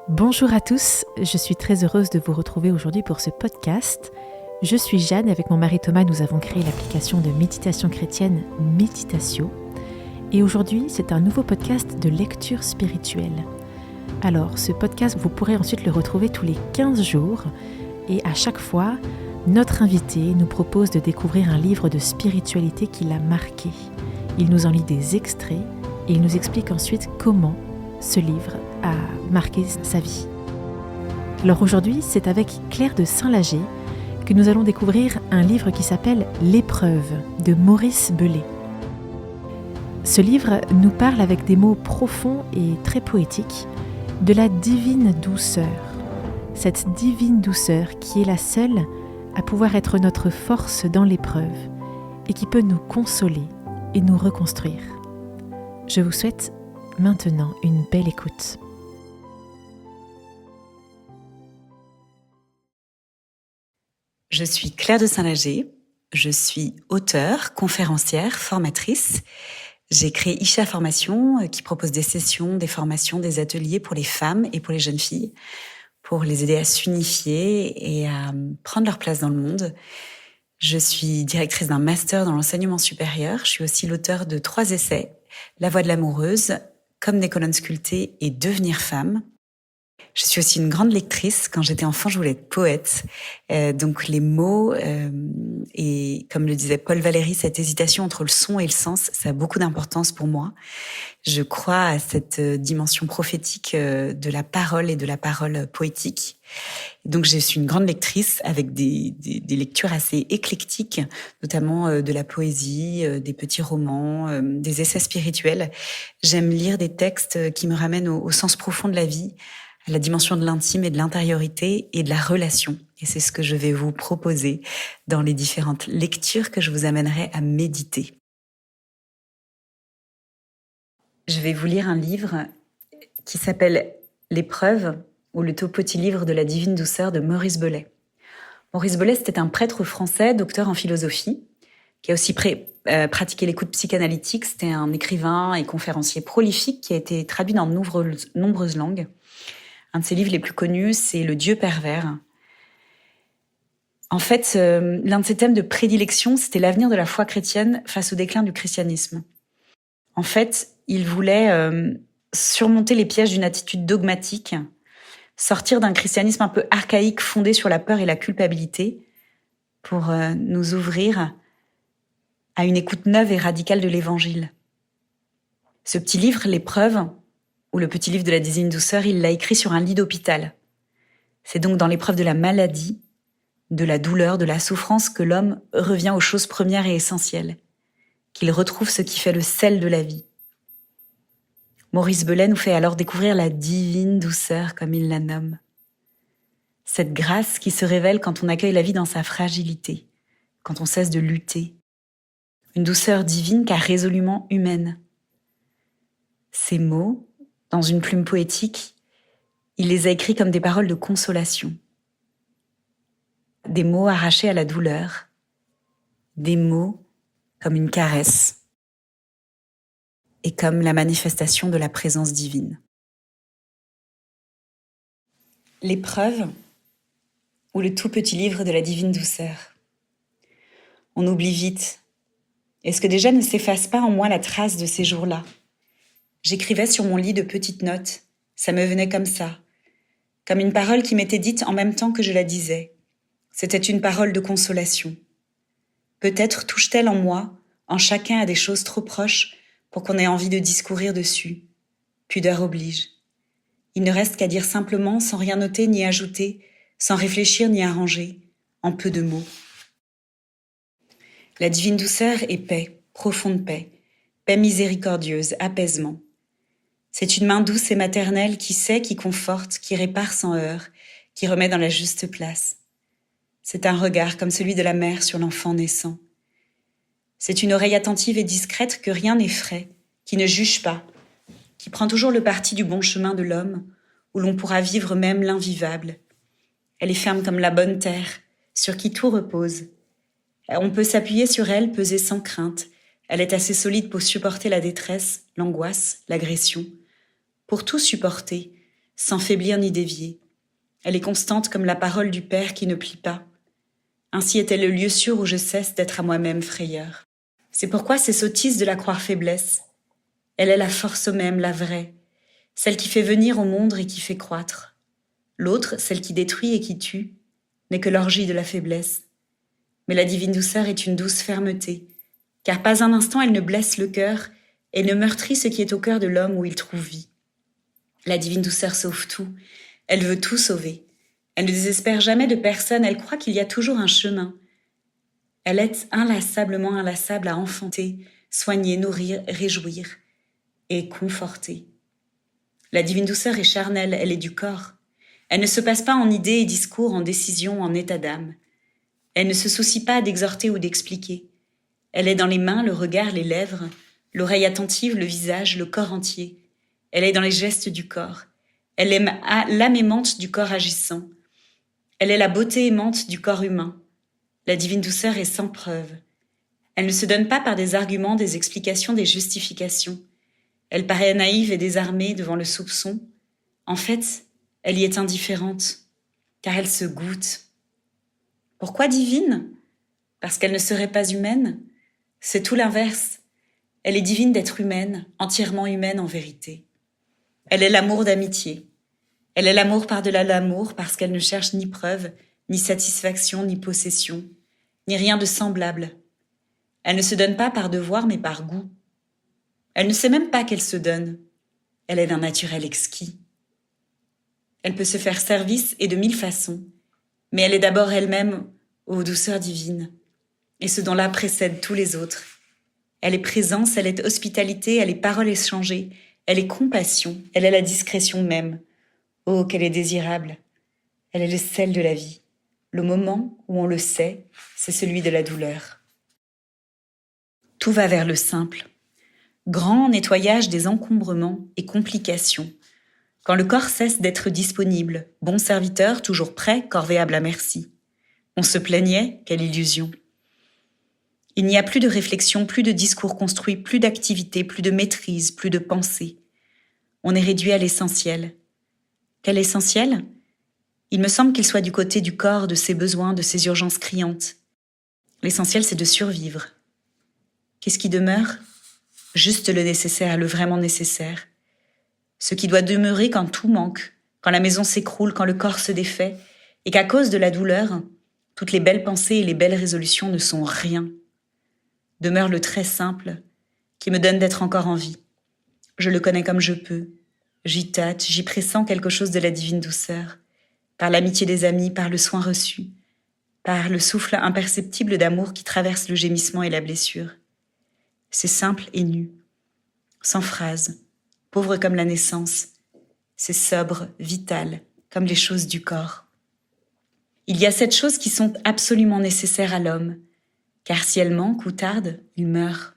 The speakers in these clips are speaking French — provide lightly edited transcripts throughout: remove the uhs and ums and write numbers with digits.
Bonjour à tous, je suis très heureuse de vous retrouver aujourd'hui pour ce podcast. Je suis Jeanne et avec mon mari Thomas, nous avons créé l'application de méditation chrétienne Meditatio. Et aujourd'hui, c'est un nouveau podcast de lecture spirituelle. Alors, ce podcast, vous pourrez ensuite le retrouver tous les 15 jours. Et à chaque fois, notre invité nous propose de découvrir un livre de spiritualité qui l'a marqué. Il nous en lit des extraits et il nous explique ensuite comment ce livre a marqué sa vie. Alors aujourd'hui, c'est avec Claire de Saint-Lager que nous allons découvrir un livre qui s'appelle L'épreuve de Maurice Bellet. Ce livre nous parle avec des mots profonds et très poétiques de la divine douceur. Cette divine douceur qui est la seule à pouvoir être notre force dans l'épreuve et qui peut nous consoler et nous reconstruire. Je vous souhaite maintenant une belle écoute. Je suis Claire de Saint-Lager, je suis auteure, conférencière, formatrice. J'ai créé Isha Formation qui propose des sessions, des formations, des ateliers pour les femmes et pour les jeunes filles, pour les aider à s'unifier et à prendre leur place dans le monde. Je suis directrice d'un master dans l'enseignement supérieur. Je suis aussi l'auteure de 3 essais, La voix de l'amoureuse, Comme des colonnes sculptées et Devenir femme. Je suis aussi une grande lectrice. Quand j'étais enfant, je voulais être poète. Donc les mots, et comme le disait Paul Valéry, cette hésitation entre le son et le sens, ça a beaucoup d'importance pour moi. Je crois à cette dimension prophétique de la parole et de la parole poétique. Donc je suis une grande lectrice avec des lectures assez éclectiques, notamment de la poésie, des petits romans, des essais spirituels. J'aime lire des textes qui me ramènent au sens profond de la vie, à la dimension de l'intime et de l'intériorité et de la relation. Et c'est ce que je vais vous proposer dans les différentes lectures que je vous amènerai à méditer. Je vais vous lire un livre qui s'appelle L'épreuve ou le tout petit livre de la divine douceur de Maurice Bellet. Maurice Bellet, c'était un prêtre français, docteur en philosophie, qui a aussi pratiqué l'écoute psychanalytique. C'était un écrivain et conférencier prolifique qui a été traduit dans de nombreuses langues. Un de ses livres les plus connus, c'est Le Dieu pervers. En fait, l'un de ses thèmes de prédilection, c'était l'avenir de la foi chrétienne face au déclin du christianisme. En fait, il voulait surmonter les pièges d'une attitude dogmatique, sortir d'un christianisme un peu archaïque fondé sur la peur et la culpabilité pour nous ouvrir à une écoute neuve et radicale de l'Évangile. Ce petit livre, L'épreuve, ou le petit livre de la divine douceur, il l'a écrit sur un lit d'hôpital. C'est donc dans l'épreuve de la maladie, de la douleur, de la souffrance que l'homme revient aux choses premières et essentielles, qu'il retrouve ce qui fait le sel de la vie. Maurice Bellet nous fait alors découvrir la divine douceur, comme il la nomme. Cette grâce qui se révèle quand on accueille la vie dans sa fragilité, quand on cesse de lutter. Une douceur divine car résolument humaine. Ces mots, dans une plume poétique, il les a écrits comme des paroles de consolation. Des mots arrachés à la douleur. Des mots comme une caresse. Et comme la manifestation de la présence divine. L'épreuve, ou le tout petit livre de la divine douceur. On oublie vite. Est-ce que déjà ne s'efface pas en moi la trace de ces jours-là ? J'écrivais sur mon lit de petites notes. Ça me venait comme ça. Comme une parole qui m'était dite en même temps que je la disais. C'était une parole de consolation. Peut-être touche-t-elle en moi, en chacun à des choses trop proches pour qu'on ait envie de discourir dessus. Pudeur oblige. Il ne reste qu'à dire simplement, sans rien noter ni ajouter, sans réfléchir ni arranger, en peu de mots. La divine douceur est paix, profonde paix miséricordieuse, apaisement. C'est une main douce et maternelle qui sait, qui conforte, qui répare sans heurts, qui remet dans la juste place. C'est un regard comme celui de la mère sur l'enfant naissant. C'est une oreille attentive et discrète que rien n'effraie, qui ne juge pas, qui prend toujours le parti du bon chemin de l'homme, où l'on pourra vivre même l'invivable. Elle est ferme comme la bonne terre, sur qui tout repose. On peut s'appuyer sur elle, peser sans crainte. Elle est assez solide pour supporter la détresse, l'angoisse, l'agression. Pour tout supporter, sans faiblir ni dévier. Elle est constante comme la parole du Père qui ne plie pas. Ainsi est-elle le lieu sûr où je cesse d'être à moi-même frayeur. C'est pourquoi ces sottises de la croire faiblesse. Elle est la force même, la vraie, celle qui fait venir au monde et qui fait croître. L'autre, celle qui détruit et qui tue, n'est que l'orgie de la faiblesse. Mais la divine douceur est une douce fermeté, car pas un instant elle ne blesse le cœur et ne meurtrit ce qui est au cœur de l'homme où il trouve vie. La divine douceur sauve tout, elle veut tout sauver. Elle ne désespère jamais de personne, elle croit qu'il y a toujours un chemin. Elle est inlassablement inlassable à enfanter, soigner, nourrir, réjouir et conforter. La divine douceur est charnelle, elle est du corps. Elle ne se passe pas en idées et discours, en décisions, en état d'âme. Elle ne se soucie pas d'exhorter ou d'expliquer. Elle est dans les mains, le regard, les lèvres, l'oreille attentive, le visage, le corps entier. Elle est dans les gestes du corps. Elle est l'âme aimante du corps agissant. Elle est la beauté aimante du corps humain. La divine douceur est sans preuve. Elle ne se donne pas par des arguments, des explications, des justifications. Elle paraît naïve et désarmée devant le soupçon. En fait, elle y est indifférente, car elle se goûte. Pourquoi divine ? Parce qu'elle ne serait pas humaine ? C'est tout l'inverse. Elle est divine d'être humaine, entièrement humaine en vérité. Elle est l'amour d'amitié. Elle est l'amour par-delà l'amour parce qu'elle ne cherche ni preuve, ni satisfaction, ni possession, ni rien de semblable. Elle ne se donne pas par devoir, mais par goût. Elle ne sait même pas qu'elle se donne. Elle est d'un naturel exquis. Elle peut se faire service et de 1000 façons, mais elle est d'abord elle-même aux douceurs divines, et ce dont là précède tous les autres. Elle est présence, elle est hospitalité, elle est parole échangée, elle est compassion, elle est la discrétion même. Oh, qu'elle est désirable. Elle est le sel de la vie. Le moment où on le sait, c'est celui de la douleur. Tout va vers le simple. Grand nettoyage des encombrements et complications. Quand le corps cesse d'être disponible, bon serviteur, toujours prêt, corvéable à merci. On se plaignait, quelle illusion. Il n'y a plus de réflexion, plus de discours construits, plus d'activité, plus de maîtrise, plus de pensée. On est réduit à l'essentiel. Quel essentiel ? Il me semble qu'il soit du côté du corps, de ses besoins, de ses urgences criantes. L'essentiel, c'est de survivre. Qu'est-ce qui demeure ? Juste le nécessaire, le vraiment nécessaire. Ce qui doit demeurer quand tout manque, quand la maison s'écroule, quand le corps se défait, et qu'à cause de la douleur, toutes les belles pensées et les belles résolutions ne sont rien. Demeure le très simple, qui me donne d'être encore en vie. Je le connais comme je peux. J'y tâte, j'y pressens quelque chose de la divine douceur, par l'amitié des amis, par le soin reçu, par le souffle imperceptible d'amour qui traverse le gémissement et la blessure. C'est simple et nu, sans phrase, pauvre comme la naissance. C'est sobre, vital, comme les choses du corps. Il y a sept choses qui sont absolument nécessaires à l'homme, car si elles manquent ou tardent, il meurt.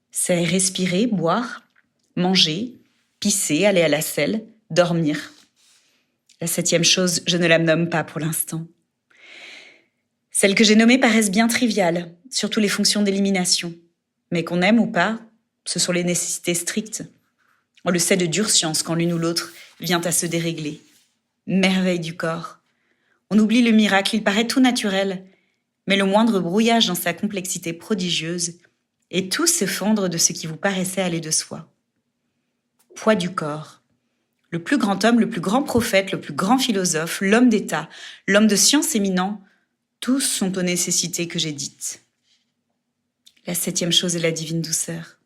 C'est respirer, boire, manger, pisser, aller à la selle, dormir. La septième chose, je ne la nomme pas pour l'instant. Celles que j'ai nommées paraissent bien triviales, surtout les fonctions d'élimination. Mais qu'on aime ou pas, ce sont les nécessités strictes. On le sait de dure science quand l'une ou l'autre vient à se dérégler. Merveille du corps. On oublie le miracle, il paraît tout naturel, mais le moindre brouillage dans sa complexité prodigieuse et tout s'effondre de ce qui vous paraissait aller de soi. Poids du corps. Le plus grand homme, le plus grand prophète, le plus grand philosophe, l'homme d'État, l'homme de science éminent, tous sont aux nécessités que j'ai dites. La septième chose est la divine douceur.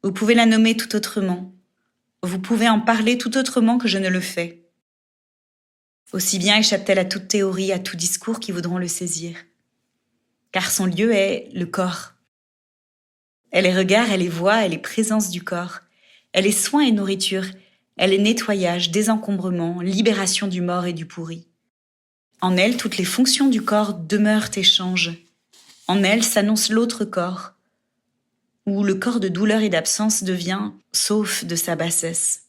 Vous pouvez la nommer tout autrement. Vous pouvez en parler tout autrement que je ne le fais. Aussi bien échappe-t-elle à toute théorie, à tout discours qui voudront le saisir. Car son lieu est le corps. Elle est regard, elle est voix, elle est présence du corps. Elle est soin et nourriture. Elle est nettoyage, désencombrement, libération du mort et du pourri. En elle, toutes les fonctions du corps demeurent et changent. En elle s'annonce l'autre corps, où le corps de douleur et d'absence devient, sauf de sa bassesse,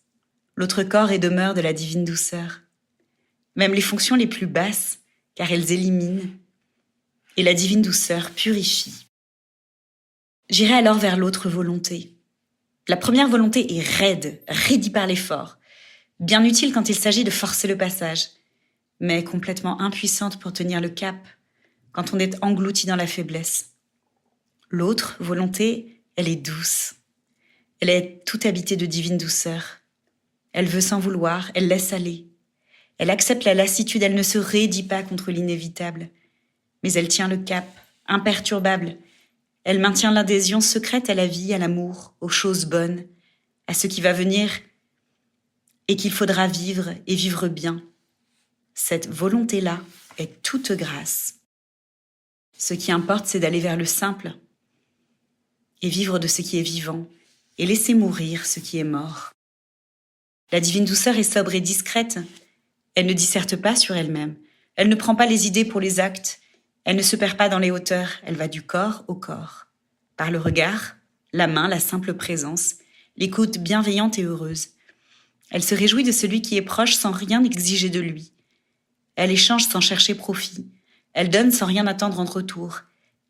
l'autre corps et demeure de la divine douceur. Même les fonctions les plus basses, car elles éliminent, et la divine douceur purifie. J'irai alors vers l'autre volonté. La première volonté est raide, raidie par l'effort, bien utile quand il s'agit de forcer le passage, mais complètement impuissante pour tenir le cap quand on est englouti dans la faiblesse. L'autre volonté, elle est douce. Elle est toute habitée de divine douceur. Elle veut sans vouloir, elle laisse aller. Elle accepte la lassitude, elle ne se raidit pas contre l'inévitable. Mais elle tient le cap, imperturbable. Elle maintient l'adhésion secrète à la vie, à l'amour, aux choses bonnes, à ce qui va venir et qu'il faudra vivre et vivre bien. Cette volonté-là est toute grâce. Ce qui importe, c'est d'aller vers le simple et vivre de ce qui est vivant et laisser mourir ce qui est mort. La divine douceur est sobre et discrète. Elle ne disserte pas sur elle-même. Elle ne prend pas les idées pour les actes. Elle ne se perd pas dans les hauteurs. Elle va du corps au corps. Par le regard, la main, la simple présence, l'écoute bienveillante et heureuse. Elle se réjouit de celui qui est proche sans rien exiger de lui. Elle échange sans chercher profit. Elle donne sans rien attendre en retour.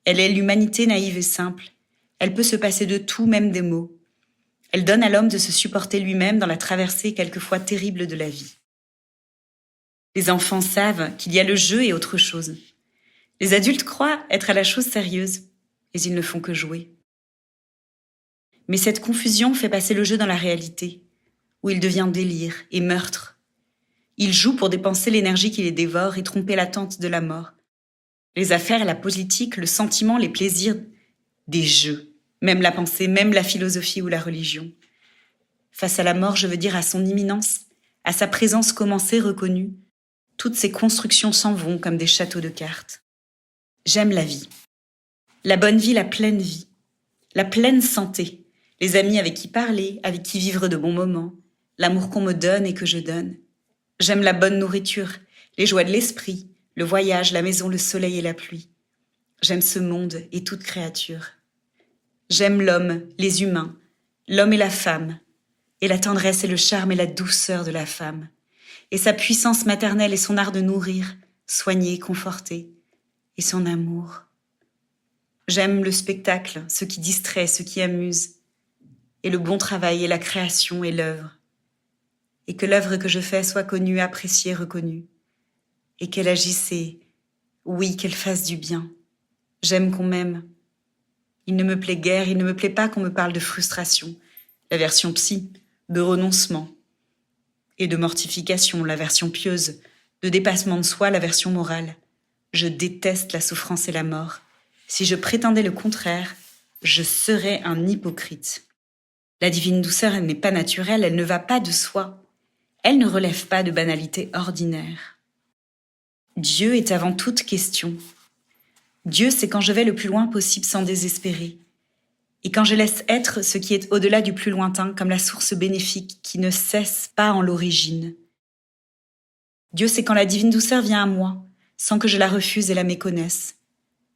Elle est l'humanité naïve et simple. Elle peut se passer de tout, même des mots. Elle donne à l'homme de se supporter lui-même dans la traversée quelquefois terrible de la vie. Les enfants savent qu'il y a le jeu et autre chose. Les adultes croient être à la chose sérieuse, mais ils ne font que jouer. Mais cette confusion fait passer le jeu dans la réalité, où il devient délire et meurtre. Ils jouent pour dépenser l'énergie qui les dévore et tromper l'attente de la mort. Les affaires, la politique, le sentiment, les plaisirs, des jeux. Même la pensée, même la philosophie ou la religion. Face à la mort, je veux dire à son imminence, à sa présence commencée, reconnue, toutes ces constructions s'en vont comme des châteaux de cartes. J'aime la vie. La bonne vie, la pleine santé, les amis avec qui parler, avec qui vivre de bons moments, l'amour qu'on me donne et que je donne. J'aime la bonne nourriture, les joies de l'esprit, le voyage, la maison, le soleil et la pluie. J'aime ce monde et toute créature. J'aime l'homme, les humains, l'homme et la femme, et la tendresse et le charme et la douceur de la femme, et sa puissance maternelle et son art de nourrir, soigner, conforter, et son amour. J'aime le spectacle, ce qui distrait, ce qui amuse, et le bon travail et la création et l'œuvre, et que l'œuvre que je fais soit connue, appréciée, reconnue, et qu'elle agisse et, oui, qu'elle fasse du bien. J'aime qu'on m'aime. Il ne me plaît guère, il ne me plaît pas qu'on me parle de frustration, la version psy, de renoncement, et de mortification, la version pieuse, de dépassement de soi, la version morale. Je déteste la souffrance et la mort. Si je prétendais le contraire, je serais un hypocrite. La divine douceur, elle n'est pas naturelle, elle ne va pas de soi. Elle ne relève pas de banalités ordinaires. Dieu est avant toute question. Dieu, c'est quand je vais le plus loin possible sans désespérer. Et quand je laisse être ce qui est au-delà du plus lointain, comme la source bénéfique qui ne cesse pas en l'origine. Dieu, c'est quand la divine douceur vient à moi, sans que je la refuse et la méconnaisse.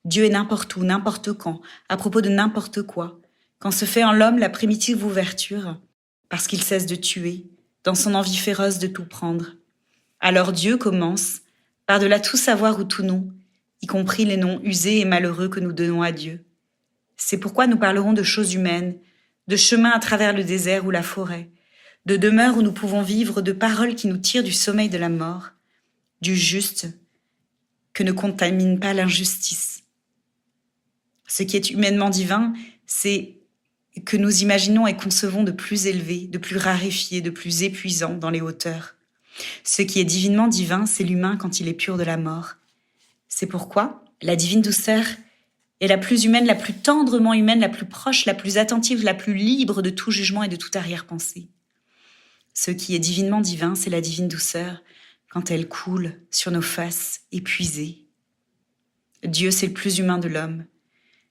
Dieu est n'importe où, n'importe quand, à propos de n'importe quoi, quand se fait en l'homme la primitive ouverture, parce qu'il cesse de tuer, dans son envie féroce de tout prendre. Alors Dieu commence, par-delà tout savoir ou tout nom, y compris les noms usés et malheureux que nous donnons à Dieu. C'est pourquoi nous parlerons de choses humaines, de chemins à travers le désert ou la forêt, de demeures où nous pouvons vivre, de paroles qui nous tirent du sommeil de la mort, du juste, que ne contamine pas l'injustice. Ce qui est humainement divin, c'est que nous imaginons et concevons de plus élevé, de plus raréfié, de plus épuisant dans les hauteurs. Ce qui est divinement divin, c'est l'humain quand il est pur de la mort. C'est pourquoi la divine douceur est la plus humaine, la plus tendrement humaine, la plus proche, la plus attentive, la plus libre de tout jugement et de toute arrière-pensée. Ce qui est divinement divin, c'est la divine douceur quand elle coule sur nos faces épuisées. Dieu, c'est le plus humain de l'homme.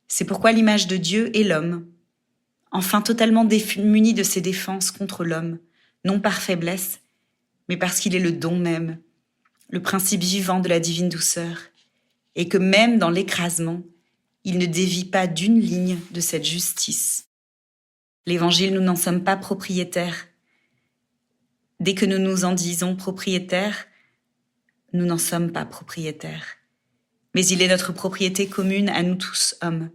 C'est pourquoi l'image de Dieu est l'homme, enfin totalement muni de ses défenses contre l'homme, non par faiblesse, mais parce qu'il est le don même, le principe vivant de la divine douceur, et que même dans l'écrasement, il ne dévie pas d'une ligne de cette justice. L'Évangile, nous n'en sommes pas propriétaires. Dès que nous nous en disons propriétaires, nous n'en sommes pas propriétaires. Mais il est notre propriété commune à nous tous, hommes.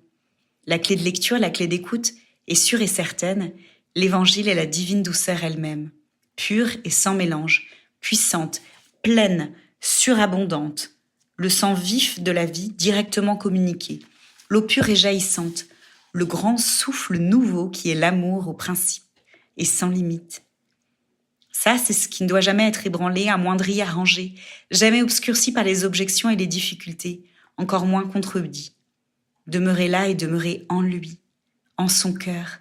La clé de lecture, la clé d'écoute est sûre et certaine l'Évangile est la divine douceur elle-même, pure et sans mélange, puissante, pleine, surabondante, le sang vif de la vie directement communiqué, l'eau pure et jaillissante, le grand souffle nouveau qui est l'amour au principe et sans limite. Ça, c'est ce qui ne doit jamais être ébranlé, amoindri, arrangé, jamais obscurci par les objections et les difficultés, encore moins contredit. Demeurer là et demeurer en lui, en son cœur,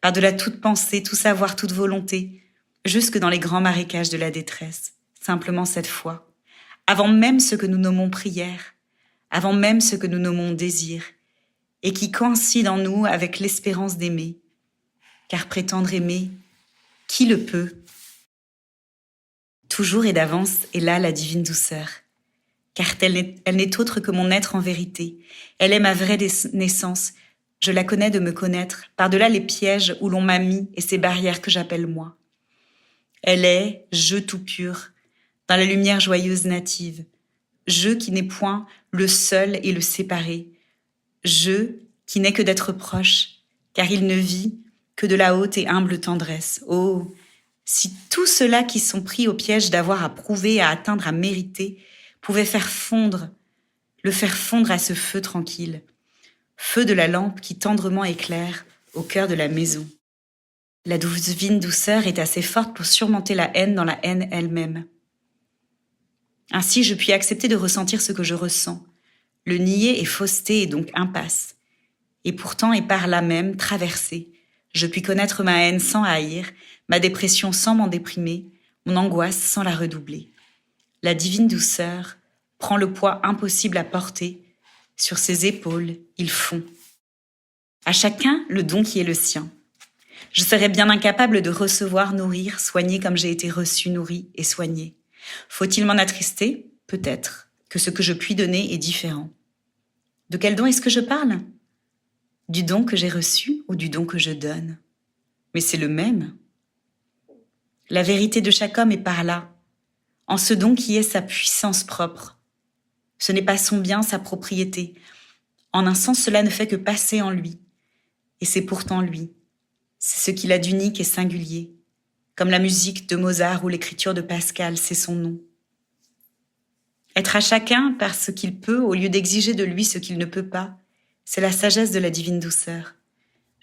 par-delà toute pensée, tout savoir, toute volonté, jusque dans les grands marécages de la détresse, simplement cette foi, avant même ce que nous nommons prière, avant même ce que nous nommons désir, et qui coïncide en nous avec l'espérance d'aimer, car prétendre aimer, qui le peut? Toujours et d'avance est là la divine douceur, car elle n'est autre que mon être en vérité. Elle est ma vraie naissance. Je la connais de me connaître, par-delà les pièges où l'on m'a mis et ces barrières que j'appelle moi. Elle est, je tout pur, dans la lumière joyeuse native, je qui n'est point le seul et le séparé, je qui n'est que d'être proche, car il ne vit que de la haute et humble tendresse. Oh, si tous ceux-là qui sont pris au piège d'avoir à prouver, à atteindre, à mériter, pouvaient le faire fondre à ce feu tranquille, feu de la lampe qui tendrement éclaire au cœur de la maison. La divine douceur est assez forte pour surmonter la haine dans la haine elle-même. Ainsi, je puis accepter de ressentir ce que je ressens. Le nier est fausseté et donc impasse. Et pourtant, et par là même, traverser, je puis connaître ma haine sans haïr, ma dépression sans m'en déprimer, mon angoisse sans la redoubler. La divine douceur prend le poids impossible à porter. Sur ses épaules, il fond. À chacun, le don qui est le sien. Je serais bien incapable de recevoir, nourrir, soigner comme j'ai été reçu, nourri et soigné. Faut-il m'en attrister? Peut-être que ce que je puis donner est différent. De quel don est-ce que je parle? Du don que j'ai reçu ou du don que je donne? Mais c'est le même. La vérité de chaque homme est par là, en ce don qui est sa puissance propre. Ce n'est pas son bien, sa propriété. En un sens, cela ne fait que passer en lui. Et c'est pourtant lui. C'est ce qu'il a d'unique et singulier. Comme la musique de Mozart ou l'écriture de Pascal, c'est son nom. Être à chacun par ce qu'il peut au lieu d'exiger de lui ce qu'il ne peut pas, c'est la sagesse de la divine douceur.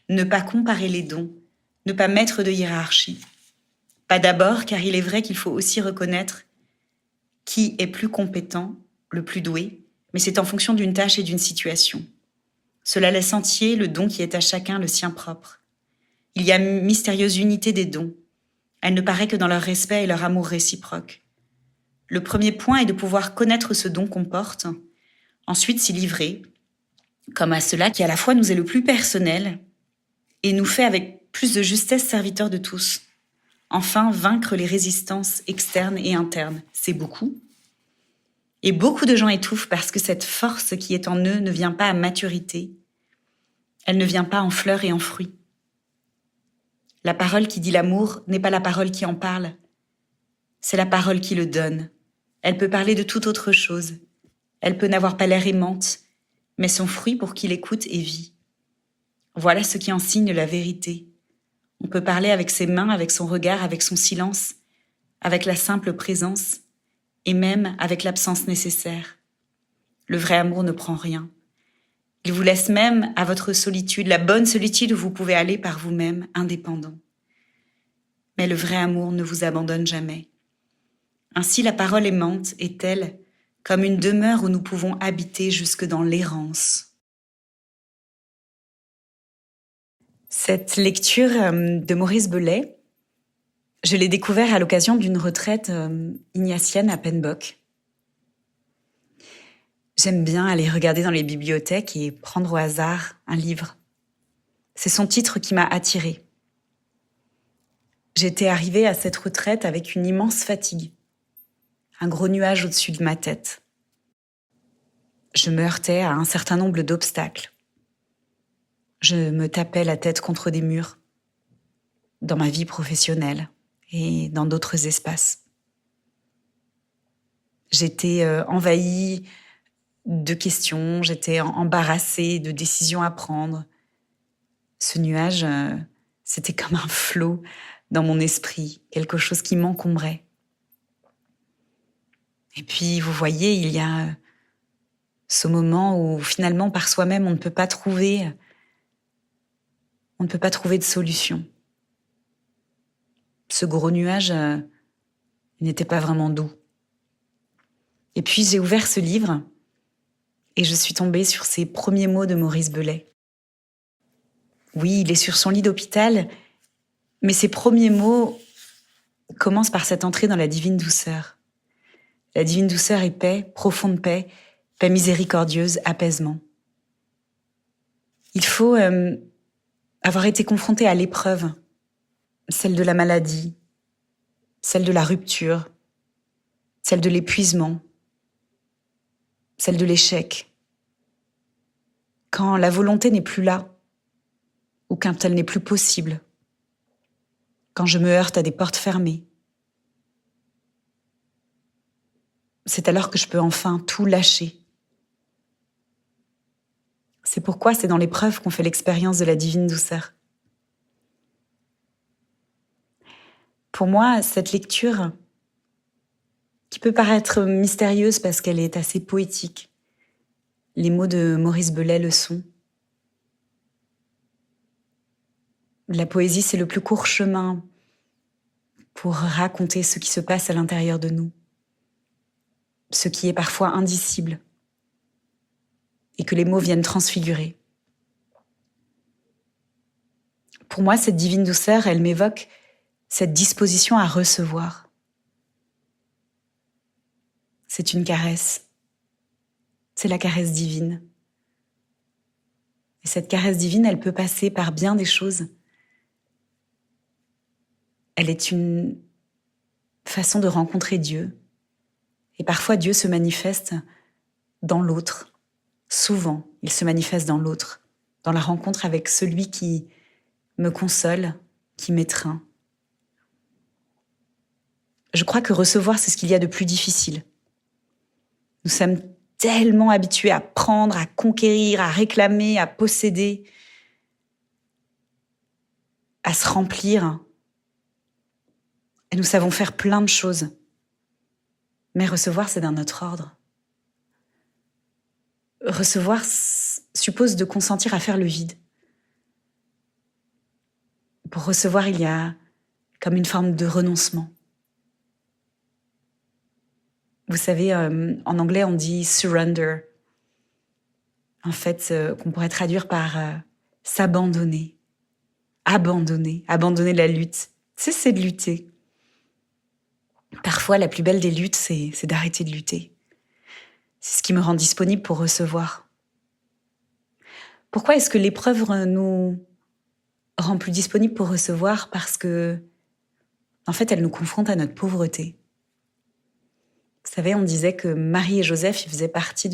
Ne pas comparer les dons, ne pas mettre de hiérarchie. Pas d'abord, car il est vrai qu'il faut aussi reconnaître qui est plus compétent, le plus doué, mais c'est en fonction d'une tâche et d'une situation. Cela laisse entier le don qui est à chacun le sien propre. Il y a mystérieuse unité des dons. Elle ne paraît que dans leur respect et leur amour réciproque. Le premier point est de pouvoir connaître ce don qu'on porte, ensuite s'y livrer, comme à cela qui à la fois nous est le plus personnel et nous fait avec plus de justesse serviteurs de tous. Enfin, vaincre les résistances externes et internes, c'est beaucoup. Et beaucoup de gens étouffent parce que cette force qui est en eux ne vient pas à maturité, elle ne vient pas en fleurs et en fruits. La parole qui dit l'amour n'est pas la parole qui en parle, c'est la parole qui le donne. Elle peut parler de toute autre chose. Elle peut n'avoir pas l'air aimante, mais son fruit pour qui l'écoute est vie. Voilà ce qui en signe la vérité. On peut parler avec ses mains, avec son regard, avec son silence, avec la simple présence, et même avec l'absence nécessaire. Le vrai amour ne prend rien. Il vous laisse même à votre solitude, la bonne solitude où vous pouvez aller par vous-même, indépendant. Mais le vrai amour ne vous abandonne jamais. Ainsi, la parole aimante est-elle comme une demeure où nous pouvons habiter jusque dans l'errance. Cette lecture de Maurice Belay, je l'ai découvert à l'occasion d'une retraite ignatienne à Penbock. J'aime bien aller regarder dans les bibliothèques et prendre au hasard un livre. C'est son titre qui m'a attirée. J'étais arrivée à cette retraite avec une immense fatigue, un gros nuage au-dessus de ma tête. Je me heurtais à un certain nombre d'obstacles. Je me tapais la tête contre des murs, dans ma vie professionnelle et dans d'autres espaces. J'étais envahie de questions, j'étais embarrassée de décisions à prendre. Ce nuage, C'était comme un flot dans mon esprit, quelque chose qui m'encombrait. Et puis, vous voyez, il y a ce moment où finalement, par soi-même, on ne peut pas trouver de solution. Ce gros nuage n'était pas vraiment doux. Et puis, j'ai ouvert ce livre et je suis tombée sur ces premiers mots de Maurice Belay. Oui, il est sur son lit d'hôpital, mais ses premiers mots commencent par cette entrée dans la divine douceur. La divine douceur est paix, profonde paix, paix miséricordieuse, apaisement. Il faut avoir été confronté à l'épreuve, celle de la maladie, celle de la rupture, celle de l'épuisement, celle de l'échec. Quand la volonté n'est plus là, ou quand elle n'est plus possible, quand je me heurte à des portes fermées, c'est alors que je peux enfin tout lâcher. C'est pourquoi c'est dans l'épreuve qu'on fait l'expérience de la divine douceur. Pour moi, cette lecture, qui peut paraître mystérieuse parce qu'elle est assez poétique, les mots de Maurice Belay le sont. La poésie, c'est le plus court chemin pour raconter ce qui se passe à l'intérieur de nous, ce qui est parfois indicible et que les mots viennent transfigurer. Pour moi, cette divine douceur, elle m'évoque cette disposition à recevoir. C'est une caresse. C'est la caresse divine. Et cette caresse divine, elle peut passer par bien des choses. Elle est une façon de rencontrer Dieu. Et parfois, Dieu se manifeste dans l'autre. Souvent, il se manifeste dans l'autre, dans la rencontre avec celui qui me console, qui m'étreint. Je crois que recevoir, c'est ce qu'il y a de plus difficile. Nous sommes tellement habitués à prendre, à conquérir, à réclamer, à posséder, à se remplir. Et nous savons faire plein de choses. Mais recevoir, c'est d'un autre ordre. Recevoir suppose de consentir à faire le vide. Pour recevoir, il y a comme une forme de renoncement. Vous savez, en anglais, on dit « surrender ». En fait, qu'on pourrait traduire par s'abandonner, abandonner la lutte, cesser de lutter. Parfois, la plus belle des luttes, c'est d'arrêter de lutter. C'est ce qui me rend disponible pour recevoir. Pourquoi est-ce que l'épreuve nous rend plus disponibles pour recevoir? Parce que, en fait, elle nous confronte à notre pauvreté. Vous savez, on disait que Marie et Joseph, ils faisaient partie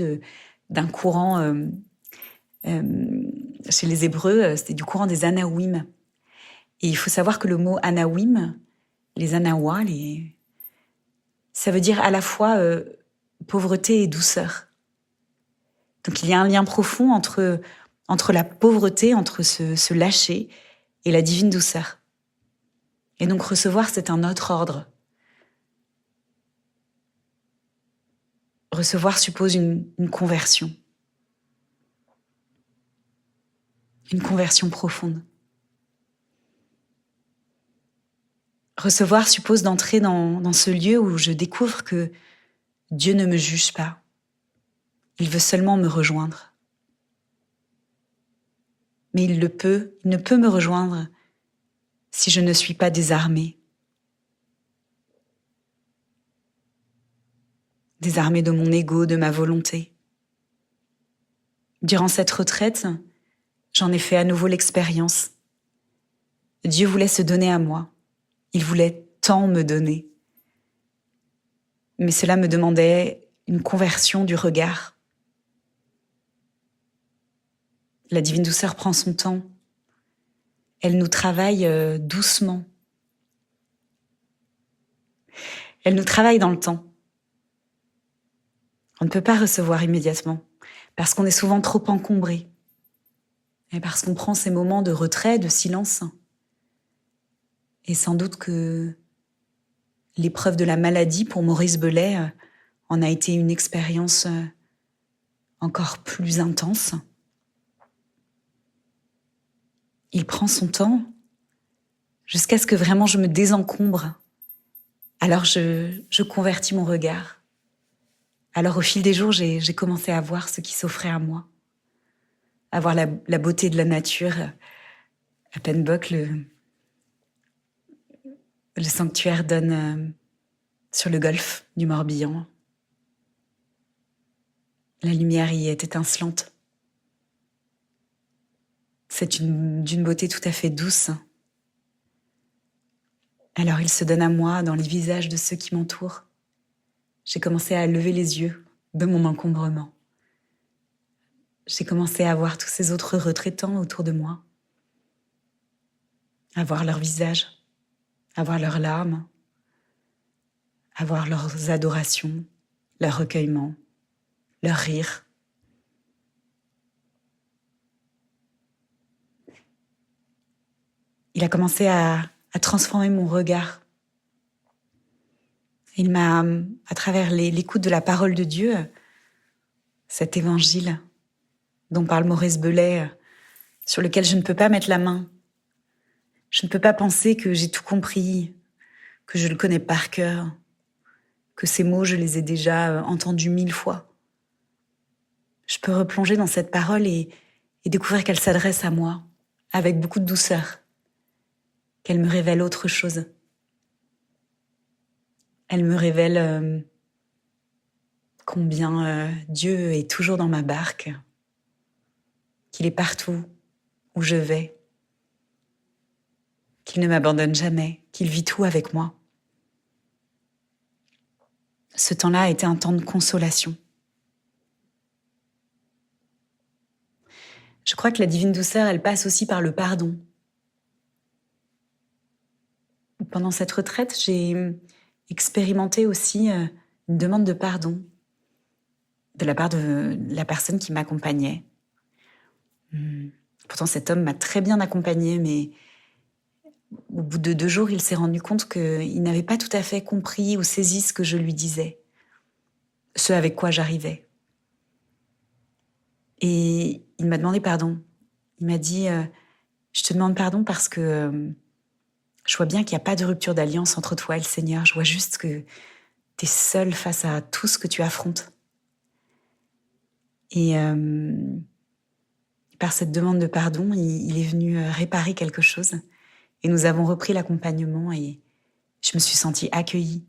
d'un courant chez les Hébreux, c'était du courant des Anawim. Et il faut savoir que le mot Anawim, les Anawa, ça veut dire à la fois pauvreté et douceur. Donc il y a un lien profond entre la pauvreté, entre se lâcher et la divine douceur. Et donc recevoir, c'est un autre ordre. Recevoir suppose une conversion. Une conversion profonde. Recevoir suppose d'entrer dans ce lieu où je découvre que Dieu ne me juge pas. Il veut seulement me rejoindre. Mais il ne peut me rejoindre si je ne suis pas désarmée. Désarmée de mon ego, de ma volonté. Durant cette retraite, j'en ai fait à nouveau l'expérience. Dieu voulait se donner à moi. Il voulait tant me donner. Mais cela me demandait une conversion du regard. La divine douceur prend son temps. Elle nous travaille doucement. Elle nous travaille dans le temps. On ne peut pas recevoir immédiatement, parce qu'on est souvent trop encombré, et parce qu'on prend ces moments de retrait, de silence. Et sans doute que l'épreuve de la maladie pour Maurice Belay en a été une expérience encore plus intense. Il prend son temps jusqu'à ce que vraiment je me désencombre. Alors je convertis mon regard. Alors au fil des jours, j'ai commencé à voir ce qui s'offrait à moi. À voir la beauté de la nature. À Penbock, le sanctuaire donne sur le golfe du Morbihan. La lumière y est étincelante. C'est d'une beauté tout à fait douce. Alors il se donne à moi dans les visages de ceux qui m'entourent. J'ai commencé à lever les yeux de mon encombrement. J'ai commencé à voir tous ces autres retraitants autour de moi, à voir leurs visages, à voir leurs larmes, à voir leurs adorations, leurs recueillements, leurs rires. Il a commencé à transformer mon regard. Il m'a, à travers l'écoute de la parole de Dieu, cet évangile dont parle Maurice Belay, sur lequel je ne peux pas mettre la main. Je ne peux pas penser que j'ai tout compris, que je le connais par cœur, que ces mots, je les ai déjà entendus 1000 fois. Je peux replonger dans cette parole et découvrir qu'elle s'adresse à moi, avec beaucoup de douceur, qu'elle me révèle autre chose. Elle me révèle combien Dieu est toujours dans ma barque, qu'il est partout où je vais, qu'il ne m'abandonne jamais, qu'il vit tout avec moi. Ce temps-là a été un temps de consolation. Je crois que la divine douceur, elle passe aussi par le pardon. Pendant cette retraite, j'ai expérimenté aussi une demande de pardon de la part de la personne qui m'accompagnait. Pourtant, cet homme m'a très bien accompagnée, mais au bout de 2 jours, il s'est rendu compte qu'il n'avait pas tout à fait compris ou saisi ce que je lui disais, ce avec quoi j'arrivais. Et il m'a demandé pardon. Il m'a dit « Je te demande pardon parce que je vois bien qu'il n'y a pas de rupture d'alliance entre toi et le Seigneur. Je vois juste que tu es seul face à tout ce que tu affrontes. » Et par cette demande de pardon, il est venu réparer quelque chose. Et nous avons repris l'accompagnement et je me suis sentie accueillie.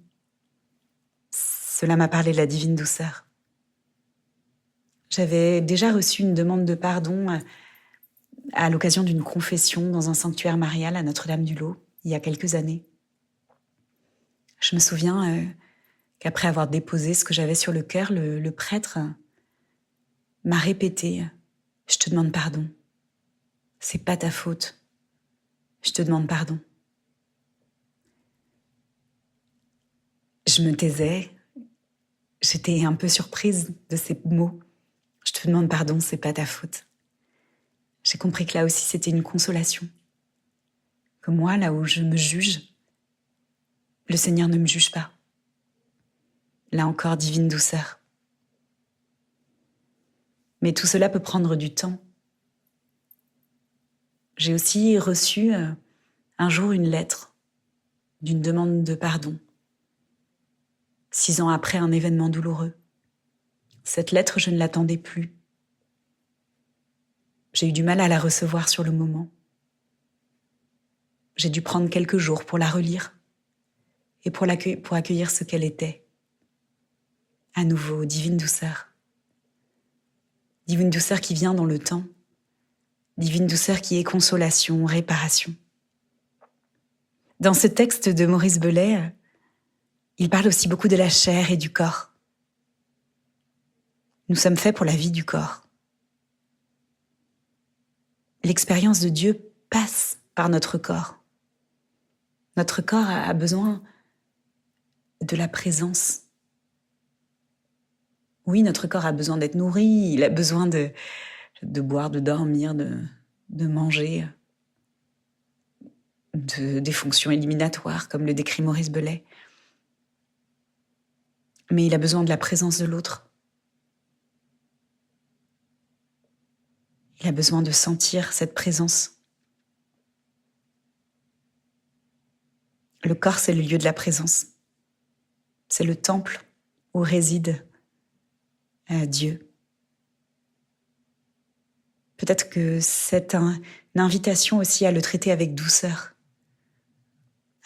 Cela m'a parlé de la divine douceur. J'avais déjà reçu une demande de pardon à l'occasion d'une confession dans un sanctuaire marial à Notre-Dame-du-Lot, il y a quelques années. Je me souviens qu'après avoir déposé ce que j'avais sur le cœur, le prêtre m'a répété « Je te demande pardon. C'est pas ta faute. Je te demande pardon. » Je me taisais. J'étais un peu surprise de ces mots. « Je te demande pardon, c'est pas ta faute. » J'ai compris que là aussi, c'était une consolation. Que moi, là où je me juge, le Seigneur ne me juge pas. Là encore, divine douceur. Mais tout cela peut prendre du temps. J'ai aussi reçu un jour une lettre d'une demande de pardon, 6 ans après un événement douloureux. Cette lettre, je ne l'attendais plus. J'ai eu du mal à la recevoir sur le moment. J'ai dû prendre quelques jours pour la relire et pour accueillir ce qu'elle était. À nouveau, divine douceur. Divine douceur qui vient dans le temps. Divine douceur qui est consolation, réparation. Dans ce texte de Maurice Belay, il parle aussi beaucoup de la chair et du corps. Nous sommes faits pour la vie du corps. L'expérience de Dieu passe par notre corps. Notre corps a besoin de la présence. Oui, notre corps a besoin d'être nourri, il a besoin de boire, de dormir, de manger. des fonctions éliminatoires, comme le décrit Maurice Belay. Mais il a besoin de la présence de l'autre. Il a besoin de sentir cette présence. Le corps, c'est le lieu de la présence. C'est le temple où réside Dieu. Peut-être que c'est une invitation aussi à le traiter avec douceur,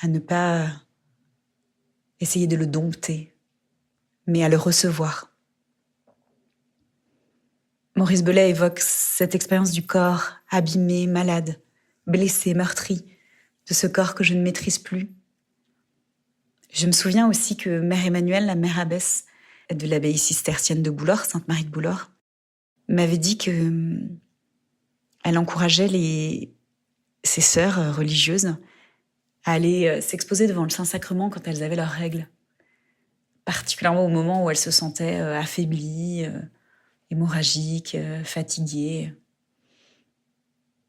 à ne pas essayer de le dompter, mais à le recevoir. Maurice Belay évoque cette expérience du corps abîmé, malade, blessé, meurtri, de ce corps que je ne maîtrise plus. Je me souviens aussi que Mère Emmanuelle, la mère abbesse de l'abbaye cistercienne de Boulor, Sainte-Marie de Boulor, m'avait dit que elle encourageait ses sœurs religieuses à aller s'exposer devant le Saint-Sacrement quand elles avaient leurs règles, particulièrement au moment où elles se sentaient affaiblies, hémorragiques, fatiguées,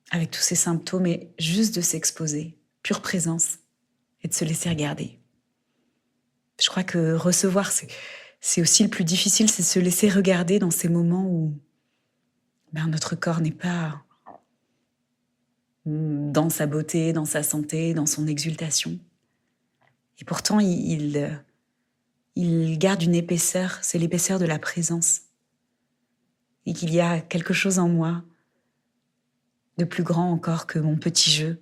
avec tous ces symptômes, et juste de s'exposer, pure présence, et de se laisser regarder. Je crois que recevoir, c'est aussi le plus difficile, c'est se laisser regarder dans ces moments où notre corps n'est pas dans sa beauté, dans sa santé, dans son exultation. Et pourtant, il garde une épaisseur, c'est l'épaisseur de la présence. Et qu'il y a quelque chose en moi de plus grand encore que mon petit jeu.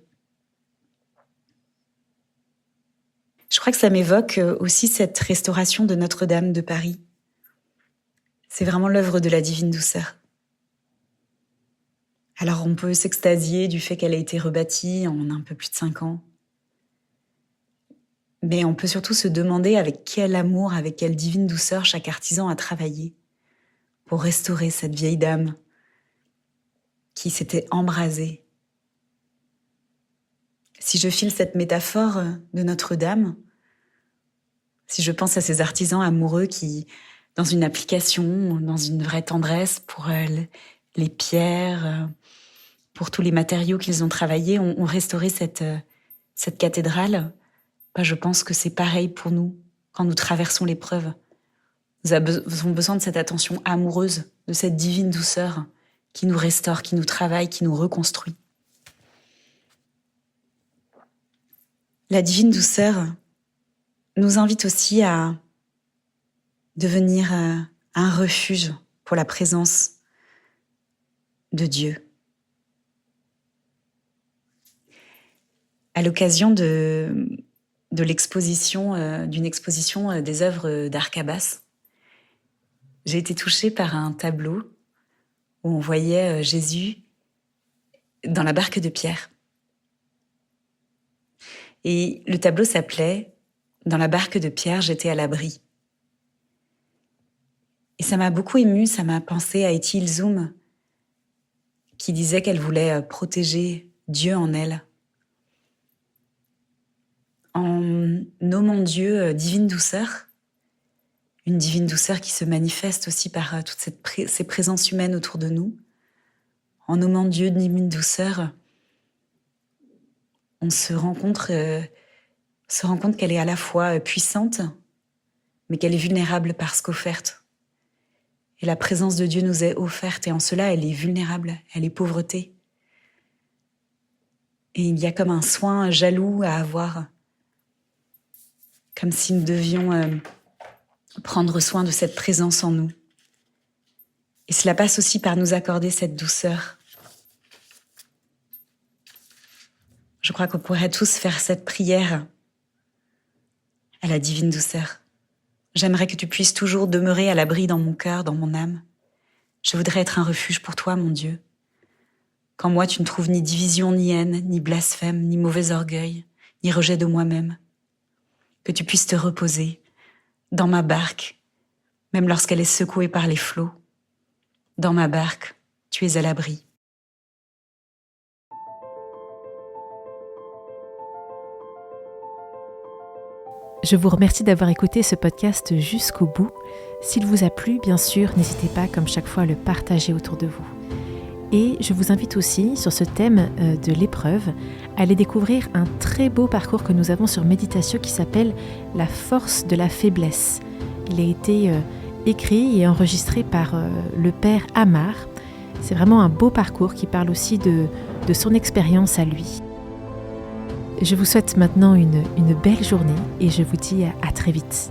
Je crois que ça m'évoque aussi cette restauration de Notre-Dame de Paris. C'est vraiment l'œuvre de la divine douceur. Alors on peut s'extasier du fait qu'elle a été rebâtie en un peu plus de 5 ans. Mais on peut surtout se demander avec quel amour, avec quelle divine douceur chaque artisan a travaillé pour restaurer cette vieille dame qui s'était embrasée. Si je file cette métaphore de Notre-Dame, si je pense à ces artisans amoureux qui, dans une application, dans une vraie tendresse pour les pierres, pour tous les matériaux qu'ils ont travaillés, ont restauré cette cathédrale, je pense que c'est pareil pour nous quand nous traversons l'épreuve. Nous avons besoin de cette attention amoureuse, de cette divine douceur qui nous restaure, qui nous travaille, qui nous reconstruit. La divine douceur nous invite aussi à devenir un refuge pour la présence de Dieu. À l'occasion d'une exposition des œuvres d'Arcabas, j'ai été touchée par un tableau où on voyait Jésus dans la barque de Pierre. Et le tableau s'appelait « Dans la barque de Pierre, j'étais à l'abri ». Et ça m'a beaucoup émue, ça m'a pensé à Etty Hillesum, qui disait qu'elle voulait protéger Dieu en elle. En nommant Dieu divine douceur, une divine douceur qui se manifeste aussi par toutes ces présences humaines autour de nous. En nommant Dieu divine douceur, on se rend compte qu'elle est à la fois puissante, mais qu'elle est vulnérable parce qu'offerte. Et la présence de Dieu nous est offerte, et en cela, elle est vulnérable, elle est pauvreté. Et il y a comme un soin jaloux à avoir, comme si nous devions prendre soin de cette présence en nous. Et cela passe aussi par nous accorder cette douceur. Je crois qu'on pourrait tous faire cette prière à la divine douceur. J'aimerais que tu puisses toujours demeurer à l'abri dans mon cœur, dans mon âme. Je voudrais être un refuge pour toi, mon Dieu. Qu'en moi tu ne trouves ni division, ni haine, ni blasphème, ni mauvais orgueil, ni rejet de moi-même. Que tu puisses te reposer dans ma barque, même lorsqu'elle est secouée par les flots. Dans ma barque, tu es à l'abri. Je vous remercie d'avoir écouté ce podcast jusqu'au bout. S'il vous a plu, bien sûr, n'hésitez pas, comme chaque fois, à le partager autour de vous. Et je vous invite aussi, sur ce thème de l'épreuve, à aller découvrir un très beau parcours que nous avons sur Méditatio qui s'appelle « La force de la faiblesse ». Il a été écrit et enregistré par le père Amar. C'est vraiment un beau parcours qui parle aussi de son expérience à lui. Je vous souhaite maintenant une belle journée et je vous dis à très vite.